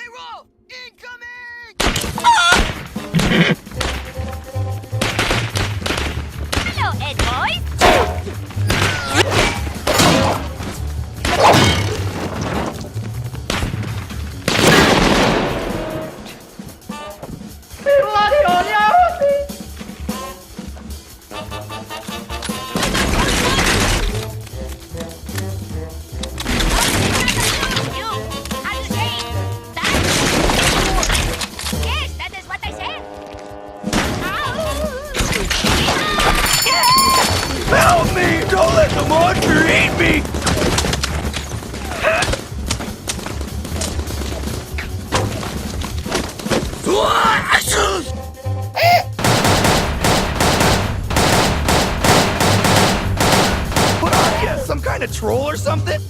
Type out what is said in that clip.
roll! Incoming! Hello, Ed boys. You, how you say that? Yes, that is what I said. Help me! Don't let the monster eat me! What are you, some kind of troll or something?